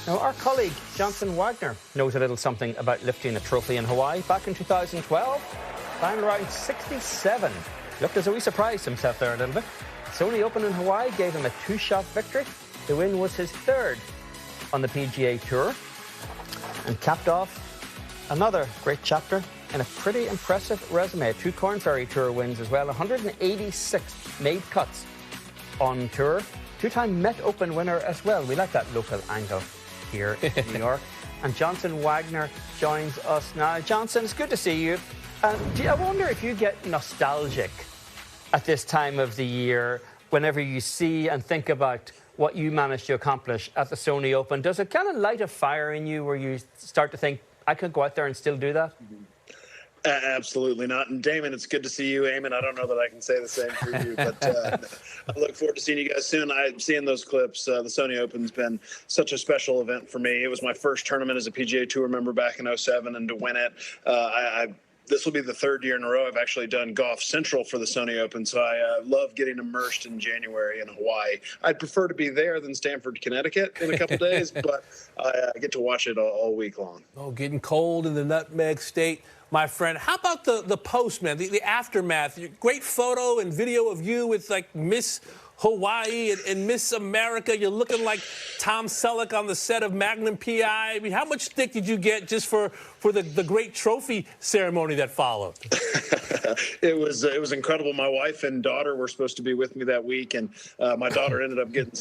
Now, our colleague, Johnson Wagner, knows a little something about lifting a trophy in Hawaii. Back in 2012, final round 67. Looked as though he surprised himself there a little bit. Sony Open in Hawaii gave him a two-shot victory. The win was his third on the PGA Tour and capped off another great chapter and a pretty impressive resume. 2 Korn Ferry Tour wins as well, 186 made cuts on tour. 2-time Met Open winner as well. We like that local angle here in New York. And Johnson Wagner joins us now. Johnson, it's good to see you. I wonder if you get nostalgic at this time of the year whenever you see and think about what you managed to accomplish at the Sony Open. Does it kind of light a fire in you where you start to think, I could go out there and still do that? Absolutely not. And Damon, it's good to see you. Eamon, I don't know that I can say the same for you, but I look forward to seeing you guys soon. I'm seeing those clips. The Sony Open's been such a special event for me. It was my first tournament as a PGA Tour member back in 07, and to win it, this will be the 3rd year in a row I've actually done Golf Central for the Sony Open, so I love getting immersed in January in Hawaii. I'd prefer to be there than Stamford, Connecticut in a couple days, but I get to watch it all week long. Oh, getting cold in the Nutmeg State, my friend. How about the post, man, the aftermath? Great photo and video of you with, like, Miss Hawaii and Miss America. You're looking like Tom Selleck on the set of Magnum P.I. I mean, how much stick did you get just for the great trophy ceremony that followed? It was incredible. My wife and daughter were supposed to be with me that week, and my daughter ended up getting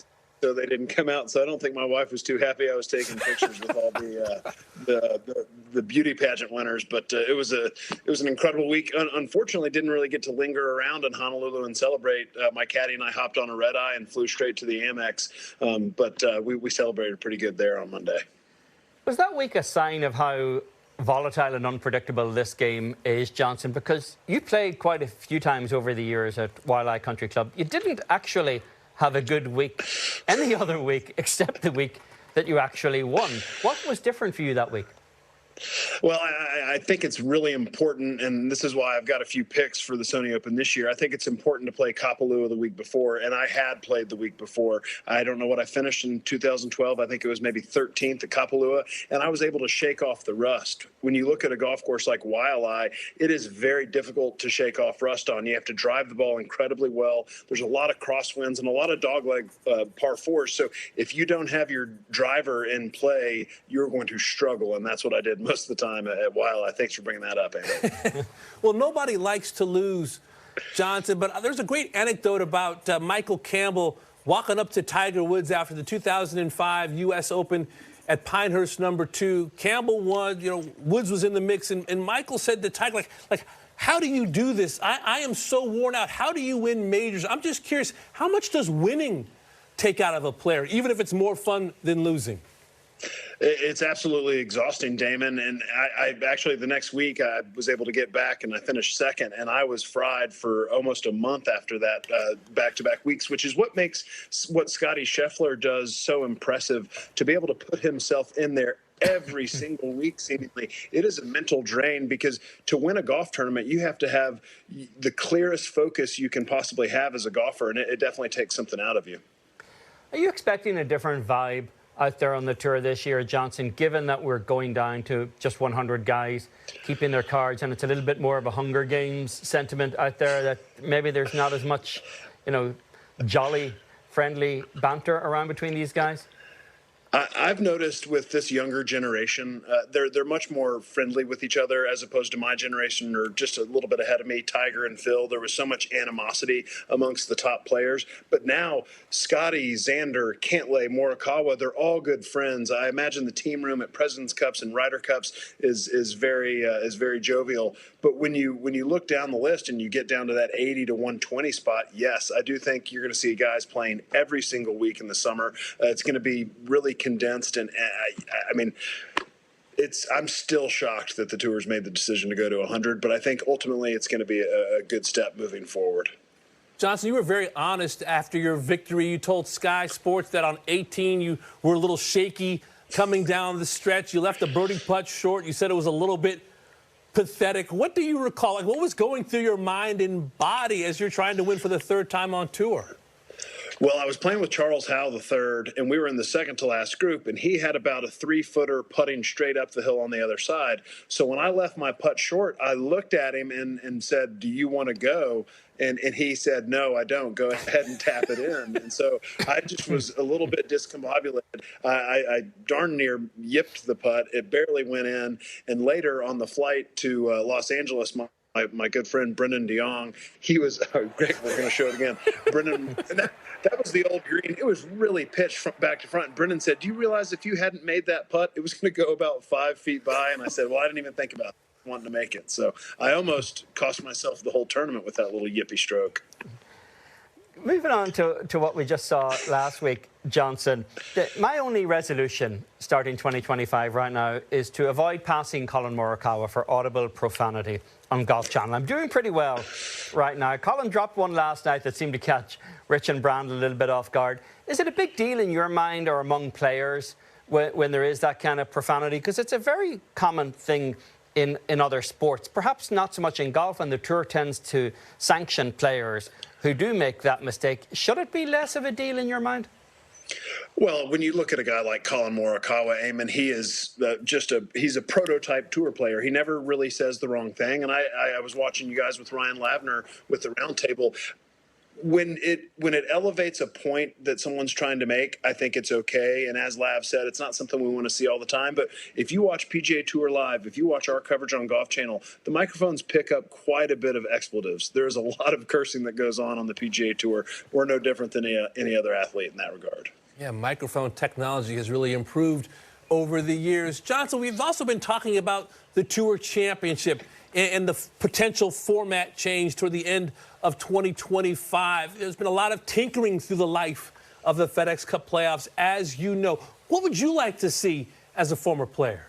so they didn't come out. So I don't think my wife was too happy I was taking pictures with all the beauty pageant winners. But it was an incredible week. Unfortunately, didn't really get to linger around in Honolulu and celebrate. My caddy and I hopped on a red eye and flew straight to the Amex. But we celebrated pretty good there on Monday. Was that week a sign of how volatile and unpredictable this game is, Johnson? Because you played quite a few times over the years at Waialae Country Club. You didn't actually have a good week any other week except the week that you actually won. What was different for you that week? Well, I think it's really important, and this is why I've got a few picks for the Sony Open this year. I think it's important to play Kapalua the week before, and I had played the week before. I don't know what I finished in 2012. I think it was maybe 13th at Kapalua, and I was able to shake off the rust. When you look at a golf course like Waialae, it is very difficult to shake off rust on. You have to drive the ball incredibly well. There's a lot of crosswinds and a lot of dogleg par fours. So if you don't have your driver in play, you're going to struggle, and that's what I did most of the time at Waialae. Thanks for bringing that up, Andy. Well, nobody likes to lose, Johnson, but there's a great anecdote about Michael Campbell walking up to Tiger Woods after the 2005 U.S. Open at Pinehurst #2. Campbell won, Woods was in the mix, and Michael said to Tiger, like, how do you do this? I am so worn out. How do you win majors? I'm just curious, how much does winning take out of a player, even if it's more fun than losing? It's absolutely exhausting, Damon. And I actually, the next week, I was able to get back and I finished second. And I was fried for almost a month after that, back-to-back weeks, which is what makes what Scottie Scheffler does so impressive, to be able to put himself in there every single week, seemingly. It is a mental drain, because to win a golf tournament, you have to have the clearest focus you can possibly have as a golfer. And it definitely takes something out of you. Are you expecting a different vibe out there on the tour this year, Johnson, given that we're going down to just 100 guys keeping their cards, and it's a little bit more of a Hunger Games sentiment out there, that maybe there's not as much, jolly, friendly banter around between these guys? I've noticed with this younger generation, they're much more friendly with each other, as opposed to my generation, or just a little bit ahead of me, Tiger and Phil. There was so much animosity amongst the top players. But now, Scotty, Xander, Cantlay, Morikawa, they're all good friends. I imagine the team room at President's Cups and Ryder Cups is very jovial. But when you look down the list and you get down to that 80 to 120 spot, yes, I do think you're going to see guys playing every single week in the summer. It's going to be really condensed, and I mean, I'm still shocked that the tour's made the decision to go to 100, but I think ultimately it's going to be a good step moving forward. Johnson, you were very honest after your victory. You told Sky Sports that on 18 you were a little shaky coming down the stretch. You left the birdie putt short. You said it was a little bit pathetic. What do you recall? Like, what was going through your mind and body as you're trying to win for the 3rd time on tour? Well, I was playing with Charles Howell III, and we were in the second to last group, and he had about a 3-footer putting straight up the hill on the other side. So when I left my putt short, I looked at him and said, "Do you want to go?" And he said, "No, I don't. Go ahead and tap it in." And so I just was a little bit discombobulated. I darn near yipped the putt. It barely went in. And later on the flight to Los Angeles, my good friend Brendan DeYoung, he was great. We're going to show it again. Brendan, and that was the old green. It was really pitched from back to front. And Brendan said, "Do you realize if you hadn't made that putt, it was going to go about 5 feet by?" And I said, "Well, I didn't even think about wanting to make it." So I almost cost myself the whole tournament with that little yippy stroke. Moving on to what we just saw last week, Johnson, my only resolution starting 2025 right now is to avoid passing Collin Morikawa for audible profanity on Golf Channel. I'm doing pretty well right now. Collin dropped one last night that seemed to catch Rich and Brand a little bit off guard. Is it a big deal in your mind or among players when there is that kind of profanity? Because it's a very common thing in other sports, perhaps not so much in golf, and the tour tends to sanction players who do make that mistake. Should it be less of a deal in your mind? Well, when you look at a guy like Collin Morikawa, Eamon, he is he's a prototype tour player. He never really says the wrong thing. And I was watching you guys with Ryan Lavner with the roundtable. When it elevates a point that someone's trying to make, I think it's okay. And as Lav said, it's not something we want to see all the time. But if you watch PGA Tour Live, if you watch our coverage on Golf Channel, the microphones pick up quite a bit of expletives. There's a lot of cursing that goes on the PGA Tour. We're no different than any other athlete in that regard. Yeah, microphone technology has really improved over the years. Johnson, we've also been talking about the Tour Championship and the potential format change toward the end of 2025. There's been a lot of tinkering through the life of the FedEx Cup playoffs, as you know. What would you like to see as a former player?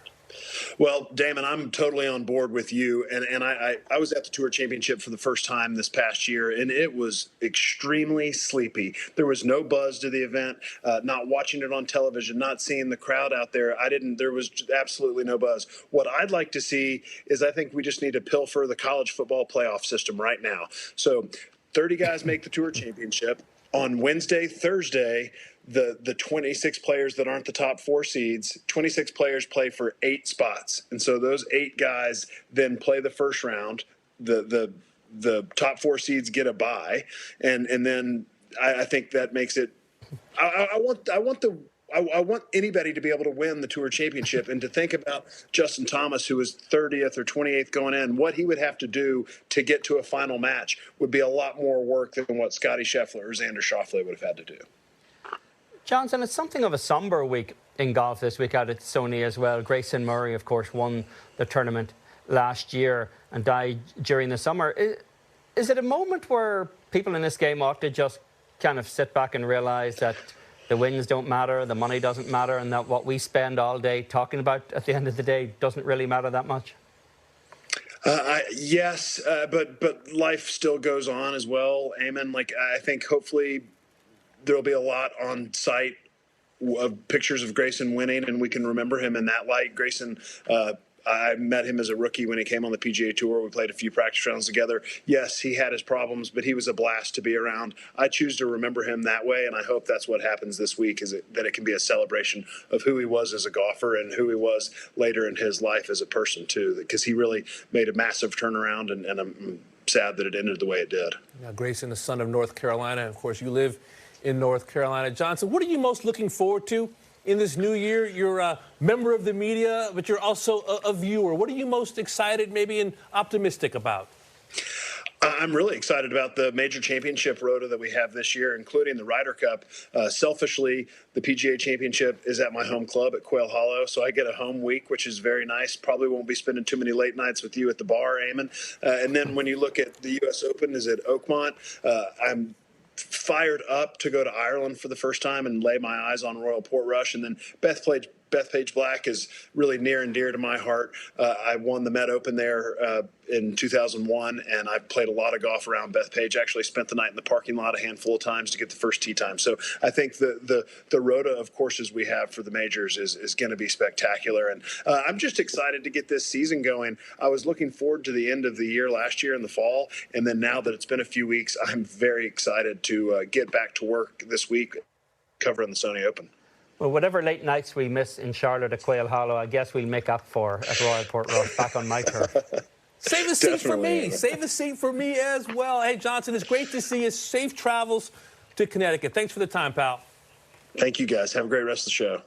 Well, Damon, I'm totally on board with you. And I was at the Tour Championship for the first time this past year, and it was extremely sleepy. There was no buzz to the event, not watching it on television, not seeing the crowd out there. There was absolutely no buzz. What I'd like to see is I think we just need to pilfer the college football playoff system right now. So 30 guys make the Tour Championship. On Wednesday, Thursday, the 26 players that aren't the top 4 seeds, 26 players play for 8 spots. And so those 8 guys then play the first round. The top 4 seeds get a bye. And then I think that makes it I want anybody to be able to win the Tour Championship, and to think about Justin Thomas, who was 30th or 28th going in, what he would have to do to get to a final match would be a lot more work than what Scotty Scheffler or Xander Schauffele would have had to do. Johnson, it's something of a somber week in golf this week out at Sony as well. Grayson Murray, of course, won the tournament last year and died during the summer. Is it a moment where people in this game ought to just kind of sit back and realise that the wins don't matter, the money doesn't matter, and that what we spend all day talking about at the end of the day doesn't really matter that much? Yes, but life still goes on as well, Eamon. Like, I think hopefully there'll be a lot on site of pictures of Grayson winning, and we can remember him in that light. Grayson, I met him as a rookie when he came on the PGA Tour. We played a few practice rounds together. Yes, he had his problems, but he was a blast to be around. I choose to remember him that way, and I hope that's what happens this week, that it can be a celebration of who he was as a golfer and who he was later in his life as a person, too, because he really made a massive turnaround, and I'm sad that it ended the way it did. Now, Grayson, the son of North Carolina. Of course, you live in North Carolina. Johnson, what are you most looking forward to in this new year? You're a member of the media, but you're also a viewer. What are you most excited, maybe, and optimistic about? I'm really excited about the major championship rota that we have this year, including the Ryder Cup. Selfishly, the PGA Championship is at my home club at Quail Hollow, so I get a home week, which is very nice. Probably won't be spending too many late nights with you at the bar, Eamon. And then when you look at the U.S. Open is at Oakmont, I'm fired up to go to Ireland for the first time and lay my eyes on Royal Portrush. And then Beth Bethpage Black is really near and dear to my heart. I won the Met Open there in 2001, and I've played a lot of golf around Bethpage. Actually spent the night in the parking lot a handful of times to get the first tee time. So I think the rota of courses we have for the majors is going to be spectacular. And I'm just excited to get this season going. I was looking forward to the end of the year last year in the fall, and then now that it's been a few weeks, I'm very excited to get back to work this week covering the Sony Open. Well, whatever late nights we miss in Charlotte at Quail Hollow, I guess we'll make up for at Royal Portrush back on my turf. Save a seat for me. Save a seat for me as well. Hey, Johnson, it's great to see you. Safe travels to Connecticut. Thanks for the time, pal. Thank you, guys. Have a great rest of the show.